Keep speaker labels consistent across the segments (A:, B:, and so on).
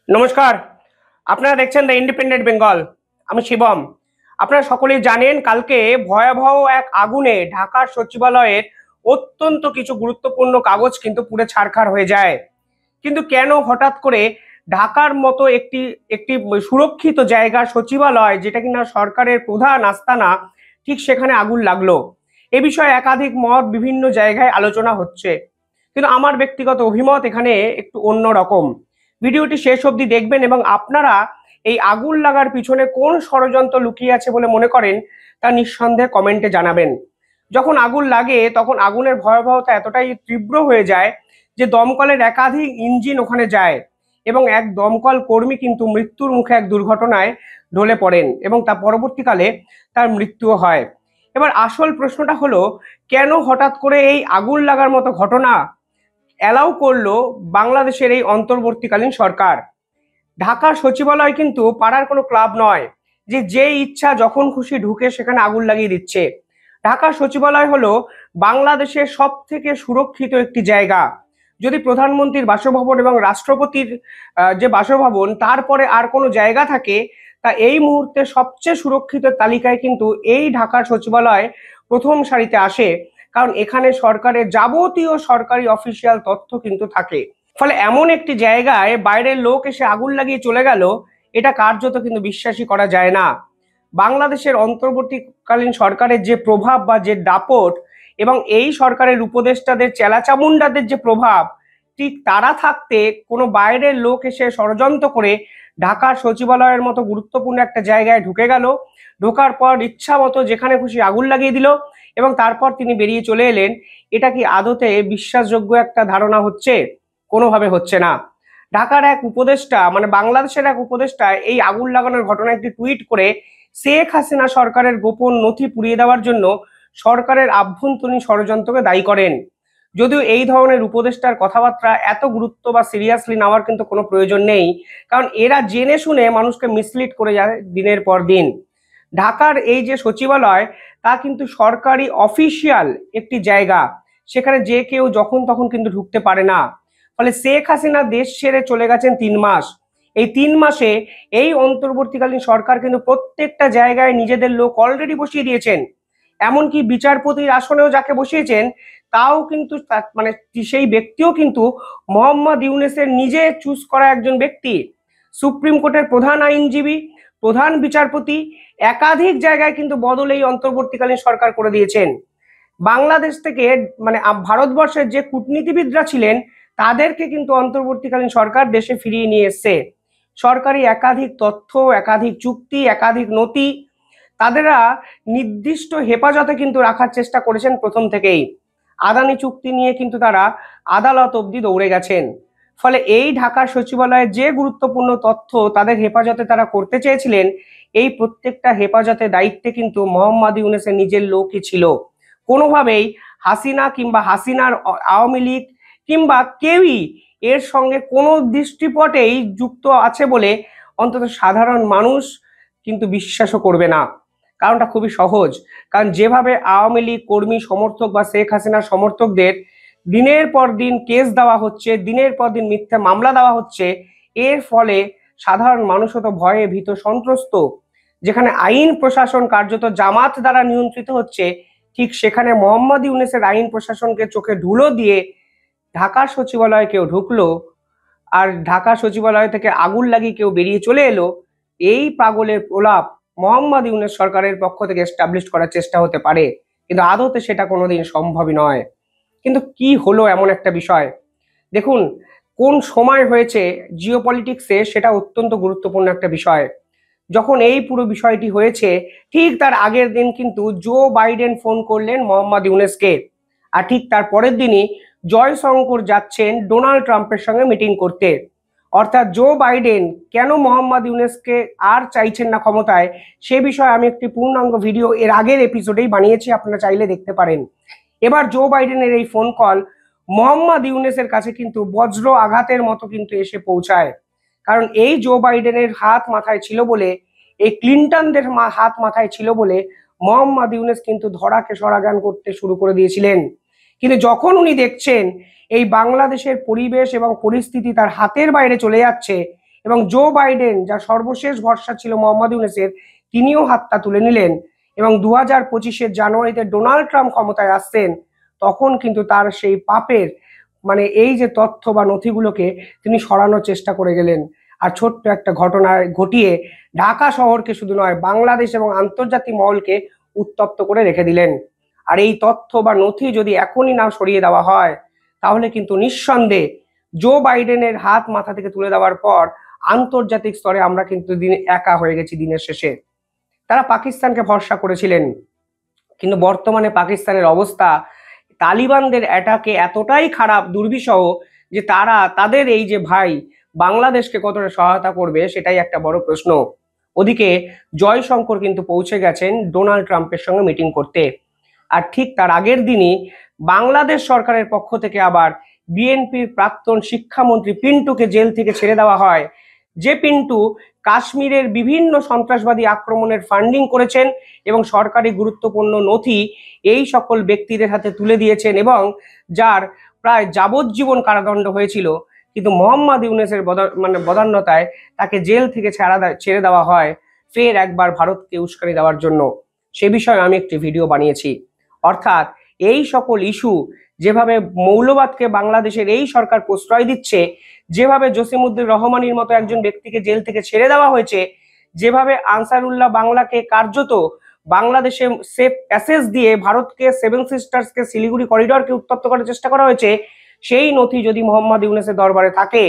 A: নমস্কার। আপনারা দেখছেন দ্য ইন্ডিপেন্ডেন্ট বেঙ্গল। আমি শিবম। আপনারা সকলেই জানেন কালকে ভয়াবহ এক আগুনে ঢাকার সচিবালয়ের অত্যন্ত কিছু গুরুত্বপূর্ণ কাগজ কিন্তু পুড়ে ছারখার হয়ে যায়। কিন্তু কেন হঠাৎ করে ঢাকার মতো একটি একটি সুরক্ষিত জায়গা সচিবালয়, যেটা কিনা সরকারের প্রধান আস্তানা, ঠিক সেখানে আগুন লাগলো? এ বিষয়ে একাধিক মত বিভিন্ন জায়গায় আলোচনা হচ্ছে, কিন্তু আমার ব্যক্তিগত অভিমত এখানে একটু অন্যরকম। ভিডিওটি শেষ অবধি দেখবেন এবং আপনারা এই আগুন লাগার পিছনে কোন ষড়যন্ত্র লুকিয়ে আছে বলে মনে করেন তা নিঃসন্দেহে কমেন্টে জানাবেন। যখন আগুন লাগে তখন আগুনের ভয়াবহতা এতটাই তীব্র হয়ে যায় যে দমকলের একাধিক ইঞ্জিন ওখানে যায় এবং এক দমকল কর্মী কিন্তু মৃত্যুর মুখে এক দুর্ঘটনায় ঢলে পড়েন এবং তা পরবর্তীকালে তার মৃত্যুও হয়। এবার আসল প্রশ্নটা হলো, কেন হঠাৎ করে এই আগুন লাগার মতো ঘটনা অ্যালাউ করলো বাংলাদেশের এই অন্তর্বর্তীকালীন সরকার? ঢাকার সচিবালয় কিন্তু পাড়ার কোনো ক্লাব নয় যে ইচ্ছা যখন খুশি ঢুকে সেখানে আগুন লাগিয়ে দিচ্ছে। ঢাকার সচিবালয় হলো বাংলাদেশের সব থেকে সুরক্ষিত একটি জায়গা। যদি প্রধানমন্ত্রীর বাসভবন এবং রাষ্ট্রপতির যে বাসভবন তারপরে আর কোনো জায়গা থাকে, তা এই মুহূর্তে সবচেয়ে সুরক্ষিত তালিকায় কিন্তু এই ঢাকার সচিবালয় প্রথম সারিতে আসে, কারণ এখানে সরকারের যাবতীয় সরকারি অফিসিয়াল তথ্য কিন্তু থাকে। ফলে এমন একটি জায়গায় বাইরের লোক এসে আগুন লাগিয়ে চলে গেল, এটা কার্যত কিন্তু বিশ্বাসই করা যায় না। বাংলাদেশের অন্তর্বর্তীকালীন সরকারের যে প্রভাব বা যে দাপট এবং এই সরকারের উপদেষ্টাদের চেলাচামুন্ডাদের যে প্রভাব, ঠিক তারা থাকতে কোনো বাইরের লোক এসে ষড়যন্ত্র করে ঢাকার সচিবালয়ের মতো গুরুত্বপূর্ণ একটা জায়গায় ঢুকে গেল, ঢোকার পর ইচ্ছা মতো যেখানে খুশি আগুন লাগিয়ে দিল এবং তারপর তিনি বেরিয়ে চলে এলেন, এটা কি আদতে বিশ্বাসযোগ্য একটা ধারণা হচ্ছে? কোনোভাবে হচ্ছে না। ঢাকার এক উপদেষ্টা, মানে বাংলাদেশের এক উপদেষ্টা, এই আগুন লাগানোর ঘটনা একটি টুইট করে শেখ হাসিনা সরকারের গোপন নথি পুড়িয়ে দেওয়ার জন্য সরকারের আভ্যন্তরীণ ষড়যন্ত্রকে দায়ী করেন। যদিও এই ধরনের উপদেষ্টার কথাবার্তা এত গুরুত্ব বা সিরিয়াসলি নেওয়ার কিন্তু কোনো প্রয়োজন নেই, কারণ এরা জেনে শুনে মানুষকে মিসলিড করে যায় দিনের পর দিন। ঢাকার এই যে সচিবালয়, তা কিন্তু সরকারি অফিসিয়াল একটি জায়গা, সেখানে যে কেউ যখন তখন কিন্তু ঢুকতে পারে না। ফলে শেখ হাসিনা দেশ ছেড়ে চলে গেছেন 3 মাস। এই 3 মাসে এই অন্তর্বর্তীকালীন সরকার কিন্তু প্রত্যেকটা জায়গায় নিজেদের লোক অলরেডি বসিয়ে দিয়েছেন। এমনকি বিচারপতির আসনেও যাকে বসিয়েছেন, তাও কিন্তু মানে সেই ব্যক্তিও কিন্তু মোহাম্মদ ইউনূসের নিজে চুজ করা একজন ব্যক্তি। সুপ্রিম কোর্টের প্রধান আইনজীবী, প্রধান বিচারপতি, একাধিক জায়গায় কিন্তু বদল এই অন্তর্বর্তীকালীন সরকার করে দিয়েছেন। বাংলাদেশ থেকে মানে ভারতবর্ষের যে কূটনীতিবিদরা ছিলেন তাদেরকে কিন্তু অন্তর্বর্তীকালীন সরকার দেশে ফিরিয়ে নিয়ে এসছে। সরকারি একাধিক তথ্য, একাধিক চুক্তি, একাধিক নথি তাদেরা নির্দিষ্ট হেফাজতে কিন্তু রাখার চেষ্টা করেছেন প্রথম থেকেই। আদানি চুক্তি নিয়ে কিন্তু তারা আদালত অবধি দৌড়ে গেছেন। ফলে এই ঢাকার সচিবালয়ের যে গুরুত্বপূর্ণ তথ্য তাদের হেফাজতে তারা করতে চেয়েছিলেন, এই প্রত্যেকটা হেফাজতে দায়িত্বে কিন্তু মোহাম্মদ ইউনূসের নিজের লোকই ছিল। কোনোভাবেই হাসিনা কিংবা হাসিনার আওয়ামী লীগ কিংবা কেউই এর সঙ্গে কোনো দৃষ্টিপটেই যুক্ত আছে বলে অন্তত সাধারণ মানুষ কিন্তু বিশ্বাসও করবে না। কারণটা খুবই সহজ, কারণ যেভাবে আওয়ামী লীগ কর্মী সমর্থক বা শেখ হাসিনার সমর্থকদের দিনের পর দিন কেস দেওয়া হচ্ছে, দিনের পর দিন মিথ্যা মামলা দেওয়া হচ্ছে, এর ফলে সাধারণ মানুষও তো ভয়ে ভীত সন্ত্রস্ত। যেখানে আইন প্রশাসন কার্যত জামাত দ্বারা নিয়ন্ত্রিত হচ্ছে, ঠিক সেখানে মোহাম্মদ ইউনূসের আইন প্রশাসনকে চোখে ধুলো দিয়ে ঢাকার সচিবালয়ে কেউ ঢুকলো আর ঢাকা সচিবালয় থেকে আগুন লাগিয়ে কেউ বেরিয়ে চলে এলো, এই পাগলের প্রলাপ মোহাম্মদ ইউনূস সরকারের পক্ষ থেকে এস্টাবলিশ করার চেষ্টা হতে পারে, কিন্তু আদতে সেটা কোনোদিন সম্ভবই নয়। কিন্তু কি হলো এমন একটা বিষয়, দেখুন কোন সময় হয়েছে জিওপলিটিক্সে, সেটা অত্যন্ত গুরুত্বপূর্ণ একটা বিষয়। যখন এই পুরো বিষয়টি হয়েছে ঠিক তার আগের দিন কিন্তু জো বাইডেন ফোন করলেন মোহাম্মদ ইউনূসকে, আর ঠিক তার পরের দিনই জয়শঙ্কর যাচ্ছেন ডোনাল্ড ট্রাম্পের সঙ্গে মিটিং করতে। অর্থাৎ জো বাইডেন কেন মোহাম্মদ ইউনূসকে আর চাইছেন না ক্ষমতায়, সে বিষয়ে আমি একটি পূর্ণাঙ্গ ভিডিও এর আগের এপিসোডেই বানিয়েছি, আপনারা চাইলে দেখতে পারেন। এবার জো বাইডেনের এই ফোন কল মোহাম্মদ ইউনূসের কাছে কিন্তু বজ্র আঘাতের মতো কিন্তু এসে পৌঁছায়। কারণ এই জো বাইডেনের হাত মাথায় ছিল বলে, এই ক্লিন্টনদের হাত মাথায় ছিল বলে মোহাম্মদ ইউনূস কিন্তু ধরাকে সরাগান করতে শুরু করে দিয়েছিলেন। কিন্তু যখন উনি দেখছেন এই বাংলাদেশের পরিবেশ এবং পরিস্থিতি তার হাতের বাইরে চলে যাচ্ছে এবং জো বাইডেন, যা সর্বশেষ ভরসা ছিল মোহাম্মদ ইউনূসের, তিনিও হাতটা তুলে নিলেন। এবং 2025-এর জানুয়ারিতে ডোনাল্ড ট্রাম্প ক্ষমতায় আসছেন, তখন কিন্তু তার সেই পাপের মানে এই যে তথ্য বা নথিগুলোকে তিনি সরানোর চেষ্টা করে গেলেন। আর ছোট্ট একটা ঘটনা ঘটিয়ে ঢাকা শহরকে শুধু নয়, বাংলাদেশ এবং আন্তর্জাতিক মহলকে উত্তপ্ত করে রেখে দিলেন। আর এই তথ্য বা নথি যদি এখনই না সরিয়ে দেওয়া হয়, তাহলে কিন্তু নিঃসন্দেহে জো বাইডেনের হাত মাথা থেকে তুলে দেওয়ার পর আন্তর্জাতিক স্তরে আমরা কিন্তু একা হয়ে গেছি দিনের শেষে। তারা পাকিস্তানকে ভরসা করেছিলেন, কিন্তু বর্তমানে পাকিস্তানের অবস্থা তালিবানদের অ্যাটাকে এতটাই খারাপ, দুর্বিষহ, যে তারা তাদের এই যে ভাই বাংলাদেশকে কতটা সহায়তা করবে সেটাই একটা বড় প্রশ্ন। ওদিকে জয়শঙ্কর কিন্তু পৌঁছে গেছেন ডোনাল্ড ট্রাম্পের সঙ্গে মিটিং করতে। আর ঠিক তার আগের দিনই বাংলাদেশ সরকারের পক্ষ থেকে আবার বিএনপির প্রাক্তন শিক্ষামন্ত্রী পিন্টুকে জেল থেকে ছেড়ে দেওয়া হয়, যে পিন্টু কাশ্মীরের বিভিন্ন সন্ত্রাসবাদী আক্রমণের ফান্ডিং করেছেন এবং সরকারি গুরুত্বপূর্ণ নথি এই সকল ব্যক্তিদের হাতে তুলে দিয়েছেন, এবং যার প্রায় যাবজ্জীবন কারাদণ্ড হয়েছিল। কিন্তু মোহাম্মদ ইউনূসের বদান্যতায় তাকে জেল থেকে ছেড়ে দেওয়া হয় ফের একবার ভারতকে উস্কানি দেওয়ার জন্য। সে বিষয়ে আমি একটি ভিডিও বানিয়েছি। অর্থাৎ এই সকল ইস্যু, যেভাবে মৌলবাদকে বাংলাদেশের এই সরকার প্রশ্রয় দিচ্ছে, যেভাবে জসিমউদ্দিন রহমানির মতো একজন ব্যক্তিকে জেল থেকে ছেড়ে দেওয়া হয়েছে, যেভাবে আনসারুল্লাহ বাংলাকে কার্যত বাংলাদেশে সেফ প্যাসেজ দিয়ে ভারতকে, সেভেন সিস্টার্সকে, শিলিগুড়ি করিডরকে উত্তপ্ত করার চেষ্টা করা হয়েছে, সেই নথি যদি মোহাম্মদ ইউনূসের দরবারে থাকে,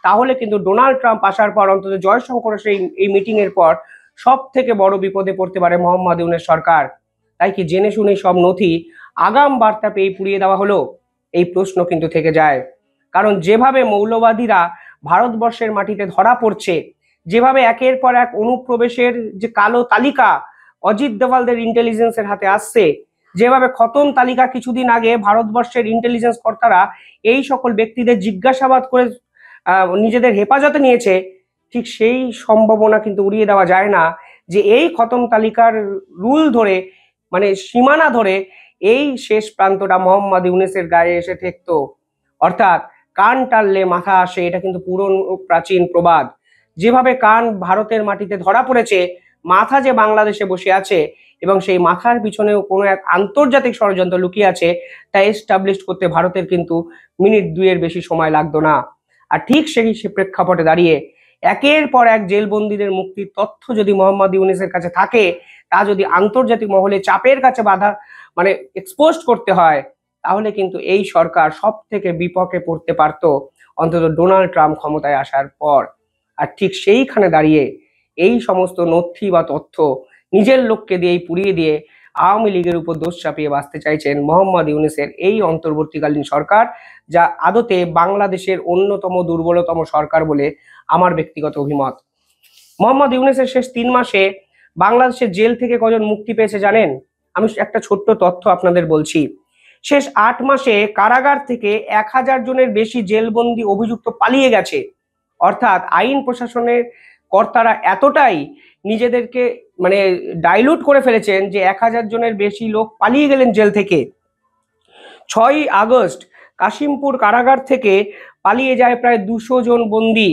A: তাহলে কিন্তু ডোনাল্ড ট্রাম্প আসার পর, অন্তত জয়শঙ্করের এই মিটিং এর পর, সব থেকে বড় বিপদে পড়তে পারে মোহাম্মদ ইউনূস সরকার। তাই কি জেনে শুনে সব নথি আগাম বার্তা পেয়ে পুড়িয়ে দেওয়া হলো? এই প্রশ্ন কিন্তু থেকে যায়। কারণ যেভাবে মৌলবাদীরা ভারতবর্ষের মাটিতে ধরা পড়ছে, যেভাবে একের পর এক অনুপ্রবেশের যে কালো তালিকা অজিত দোভালদের ইন্টেলিজেন্সের হাতে আসছে, যেভাবে খতম তালিকা কিছুদিন আগে ভারতবর্ষের ইন্টেলিজেন্স কর্তারা এই সকল ব্যক্তিদের জিজ্ঞাসাবাদ করে নিজেদের হেফাজতে নিয়েছে, ঠিক সেই সম্ভাবনা কিন্তু উড়িয়ে দেওয়া যায় না যে এই খতম তালিকার রুল ধরে, মানে সীমানা ধরে, এই শেষ প্রান্তটা মোহাম্মদ ইউনূসের গায়ে এসে ঠেকতো। অর্থাৎ কান টানলে মাথা আসে, এটা কিন্তু পুরনো প্রাচীন প্রবাদ। যেভাবে কান ভারতের মাটিতে ধরা পড়েছে, মাথা যে বাংলাদেশে বসে আছে এবং সেই মাথার পিছনেও কোনো এক আন্তর্জাতিক ষড়যন্ত্র লুকিয়ে আছে, তা এস্টাবলিশ করতে ভারতের কিন্তু মিনিট দুইয়ের বেশি সময় লাগতো না। আর ঠিক সেই প্রেক্ষাপটে দাঁড়িয়ে একের পর এক জেলবন্দীদের মুক্তির তথ্য যদি মোহাম্মদ ইউনূসের কাছে থাকে, তা যদি আন্তর্জাতিক মহলে চাপের কাছে বাধা এক্সপোজ করতে হয়, তাহলে কিন্তু এই সরকার সব থেকে বিপক্ষে পড়তে পারত অন্তত ডোনাল্ড ট্রাম্প ক্ষমতায় আসার পর। আর ঠিক সেইখানে দাঁড়িয়ে এই সমস্ত নথি বা তথ্য নিজের লোককে দিয়েই পুড়িয়ে দিয়ে আওয়ামী লীগের উপর দোষ চাপিয়ে বাঁচতে চাইছেন মোহাম্মদ ইউনূসের এই অন্তর্বর্তীকালীন সরকার, যা আদতে বাংলাদেশের অন্যতম দুর্বলতম সরকার বলে আমার ব্যক্তিগত অভিমত। মোহাম্মদ ইউনূসের শেষ 3 মাসে বাংলাদেশের জেল থেকে কজন মুক্তি পেয়েছে জানেন? আমি একটা ছোট্ট তথ্য আপনাদের বলছি। শেষ 8 মাসে কারাগার থেকে 1000 জনের বেশি জেলবন্দি অভিযুক্ত পালিয়ে গেছে। অর্থাৎ আইন প্রশাসনের কর্তারা এতটাই নিজেদেরকে ডাইলুট করে ফেলেছেন যে 1000 জনের বেশি লোক পালিয়ে গেলেন জেল থেকে। 6ই আগস্ট কাশিমপুর কারাগার থেকে পালিয়ে যায় প্রায় 200 জন বন্দী।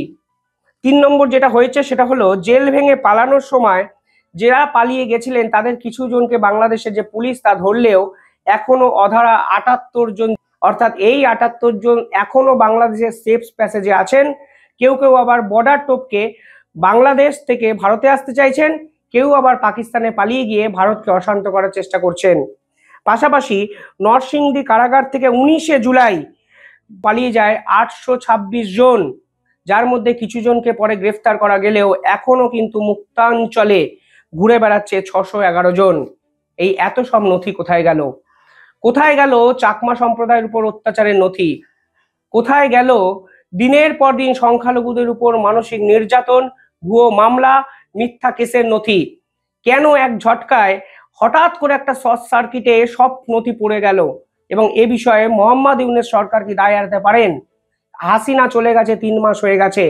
A: 3 নম্বর যেটা হয়েছে সেটা হলো, জেল ভেঙে পালানোর সময় যারা পালিয়ে গেছিলেন তাদের কিছু জনকে বাংলাদেশের যে পুলিশ তা ধরলেও এখনো অধারা 78 জন, অর্থাৎ এই 78 জন এখনো বাংলাদেশের সেফ প্যাসেজে আছেন। কেউ কেউ আবার বর্ডার টপকে বাংলাদেশ থেকে ভারতে আসতে চাইছেন, কেউ আবার পাকিস্তানে পালিয়ে গিয়ে ভারতকে অশান্ত করার চেষ্টা করছেন। পাশাপাশি নরসিংদী কারাগার থেকে 19শে জুলাই পালিয়ে যায় 826 জন, যার মধ্যে কিছু জনকে পরে গ্রেফতার করা গেলেও এখনো কিন্তু মুক্তাঞ্চলে ঘুরে বেড়াচ্ছে 611 জন। এই এত সব নথি কোথায় গেল? কোথায় গেল চাকমা সম্প্রদায়ের উপর অত্যাচারের নথি? কোথায় গেল দিনের পর দিন সংখ্যালঘুদের উপর মানসিক নির্যাতন, ভুয়ো মামলা, মিথ্যা কেসের নথি? কেন এক ঝটকায় হঠাৎ করে একটা শর্ট সার্কিটে সব নথি পড়ে গেল? এবং এ বিষয়ে মোহাম্মদ ইউনূস সরকার কি দায় এড়াতে পারেন? হাসিনা চলে গেছে, 3 মাস হয়ে গেছে।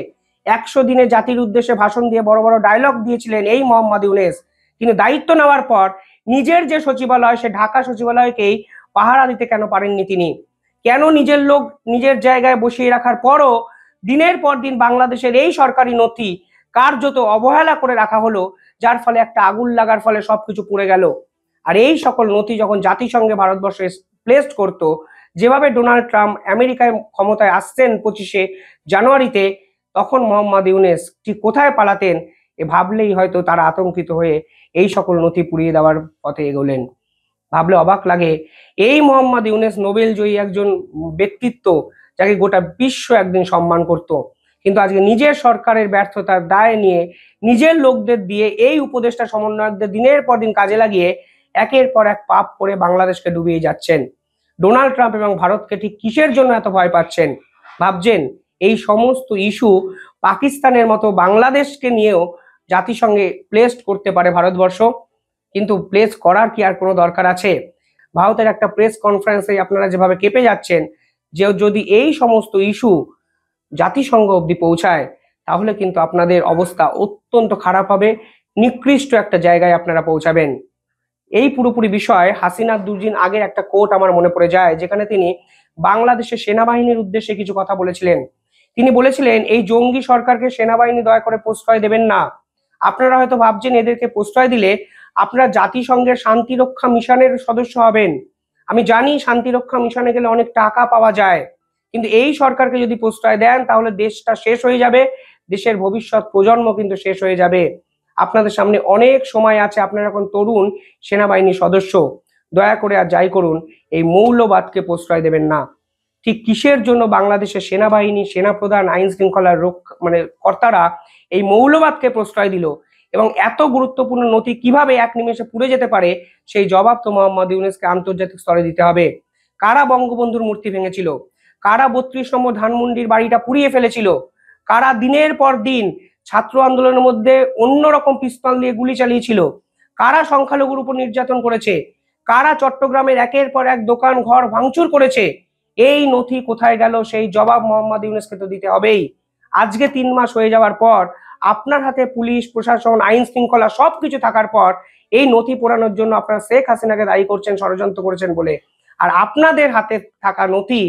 A: 100 দিনে জাতির উদ্দেশ্যে ভাষণ দিয়ে বড় বড় ডায়লগ দিয়েছিলেন এই মোহাম্মদ ইউনূস, কিন্তু দায়িত্ব নেওয়ার পর নিজের যে সচিবালয়, সে ঢাকা সচিবালয়কেই পাহারা দিতে কেন পারেননি তিনি? কেন নিজের লোক নিজের জায়গায় বসিয়ে রাখার পরও দিনের পর দিন বাংলাদেশের এই সরকারি নথি কার্যত অবহেলা করে রাখা হলো, যার ফলে একটা আগুন লাগার ফলে সবকিছু পুড়ে গেল। আর এই সকল নথি যখন জাতিসংঘে ভারতবর্ষে প্লেসড করতো, যেভাবে ডোনাল্ড ট্রাম্প আমেরিকায় ক্ষমতায় আসছেন 25শে জানুয়ারিতে, তখন মোহাম্মদ ইউনূস ঠিক কোথায় পালাতেন এ ভাবলেই হয়তো তারা আতঙ্কিত হয়ে এই সকল নথি পুড়িয়ে দেওয়ার পথে এগোলেন। ভাবলে অবাক লাগে, এই মোহাম্মদ ইউনূস নোবেল জয়ী একজন ব্যক্তিত্ব, যাকে গোটা বিশ্ব একদিন সম্মান করত, কিন্তু আজকে নিজের সরকারের ব্যর্থতার দায় নিয়ে নিজের লোকদের দিয়ে এই উপদেষ্টা সমন্বয়কদের দিনের পর দিন কাজে লাগিয়ে একের পর এক পাপ করে বাংলাদেশকে ডুবিয়ে যাচ্ছেন। ডোনাল্ড ট্রাম্প এবং ভারতকে ঠিক কিসের জন্য এত ভয় পাচ্ছেন? ভাবছেন এই সমস্ত ইস্যু পাকিস্তানের মতো বাংলাদেশকে নিয়েও জাতিসংঘে প্লেসড করতে পারে ভারতবর্ষ? কিন্তু প্লেস করার কি আর কোনো দরকার আছে? ভারতের একটা প্রেস কনফারেন্সে আপনারা যেভাবে কেঁপে যাচ্ছেন, যে যদি এই সমস্ত ইস্যু জাতিসংঘ অবধি পৌঁছায়, তাহলে কিন্তু আপনাদের অবস্থা অত্যন্ত খারাপ হবে, নিকৃষ্ট একটা জায়গায় আপনারা পৌঁছাবেন। এই পুরোপুরি বিষয় হাসিনার দুদিন আগের একটা কোট আমার মনে পড়ে যায়, যেখানে তিনি বাংলাদেশের সেনাবাহিনীর উদ্দেশ্যে কিছু কথা বলেছিলেন। তিনি বলেছিলেন, এই জঙ্গি সরকারকে সেনাবাহিনী দয়া করে প্রশ্রয় দেবেন না। আপনারা হয়তো ভাবছেন এদেরকে প্রশ্রয় দিলে আপনারা জাতিসংঘের শান্তিরক্ষা মিশনের সদস্য হবেন। আমি জানি শান্তিরক্ষা মিশনে গেলে অনেক টাকা পাওয়া যায়, কিন্তু এই সরকারকে যদি প্রশ্রয় দেন তাহলে দেশটা শেষ হয়ে যাবে, দেশের ভবিষ্যৎ প্রজন্ম কিন্তু শেষ হয়ে যাবে। আপনাদের সামনে অনেক সময় আছে, আপনারা এখন তরুণ সেনাবাহিনীর সদস্য, দয়া করে আর যাই করুন এই মৌলবাদকে প্রশ্রয় দেবেন না। ঠিক কিসের জন্য বাংলাদেশের সেনাবাহিনী, সেনাপ্রধান, আইন শৃঙ্খলার কর্তারা এই মৌলবাদকে প্রশ্রয় দিল, এবং এত গুরুত্বপূর্ণ নথি কিভাবে এক নিমেষে পুড়ে যেতে পারে সেই জবাব তো মোহাম্মদ ইউনূসকে আন্তর্জাতিক স্তরে দিতে হবে। কারা বঙ্গবন্ধুর মূর্তি ভেঙেছিল? কারা 32 নম্বর ধানমন্ডির বাড়িটা পুড়িয়ে ফেলেছিল? কারা দিনের পর দিন ছাত্র আন্দোলনের মধ্যে অন্যরকম পিস্তল দিয়ে গুলি চালিয়েছিল? কারা সংখ্যালঘুর উপর নির্যাতন করেছে? কারা চট্টগ্রামের একের পর এক দোকান ঘর ভাঙচুর করেছে? এই নথি কোথায় গেল সেই জবাব মোহাম্মদ ইউনূসকে তো দিতে হবেই। আজকে 3 মাস হয়ে যাওয়ার পর আপনার হাতে পুলিশ প্রশাসন, আইন শৃঙ্খলা সবকিছু থাকার পর এই নথি পোড়ানোর জন্য আপনারা শেখ হাসিনাকে দায়ী করছেন ষড়যন্ত্র করেছেন বলে। আর আপনাদের হাতে থাকা নথি,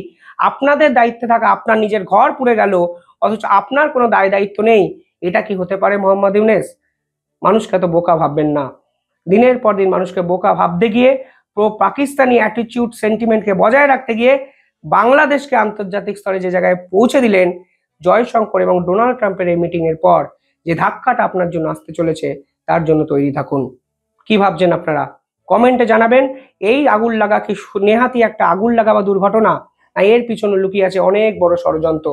A: আপনাদের দায়িত্বে থাকা আপনার নিজের ঘর পুড়ে গেল, অথচ আপনার কোনো দায় দায়িত্ব নেই। এটা কি হতে পারে মোহাম্মদ ইউনূস? মানুষকে তো বোকা ভাববেন না। দিনের পর দিন মানুষকে বোকা ভাবতে গিয়ে, প্রো পাকিস্তানি অ্যাটিটিউড সেন্টিমেন্টকে বজায় রাখতে গিয়ে বাংলাদেশকে আন্তর্জাতিক স্তরে যে জায়গায় পৌঁছে দিলেন, জয়শঙ্কর এবং ডোনাল্ড ট্রাম্পের এই মিটিং এর পর যে ধাক্কাটা আপনার জন্য আসতে চলেছে, তার জন্য তৈরি থাকুন। কি ভাবছেন আপনারা? কমেন্টে জানাবেন। এই আগুন লাগা কি নেহাতি একটা আগুন লাগা বা দুর্ঘটনা, না এর পিছনে লুকিয়ে আছে অনেক বড় ষড়যন্ত্র?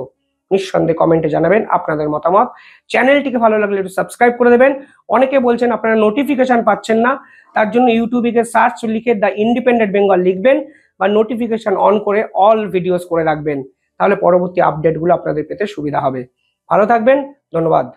A: নিঃসন্দেহে কমেন্টে জানাবেন আপনাদের মতামত। চ্যানেলটিকে ভালো লাগলে একটু সাবস্ক্রাইব করে দেবেন। অনেকে বলছেন আপনারা নোটিফিকেশন পাচ্ছেন না, তার জন্য ইউটিউবে গিয়ে সার্চ লিখে দ্য ইন্ডিপেন্ডেন্ট বেঙ্গল লিখবেন বা নোটিফিকেশন অন করে অল ভিডিওস করে রাখবেন, তাহলে পরবর্তী আপডেটগুলো আপনাদের পেতে সুবিধা হবে। ভালো থাকবেন, ধন্যবাদ।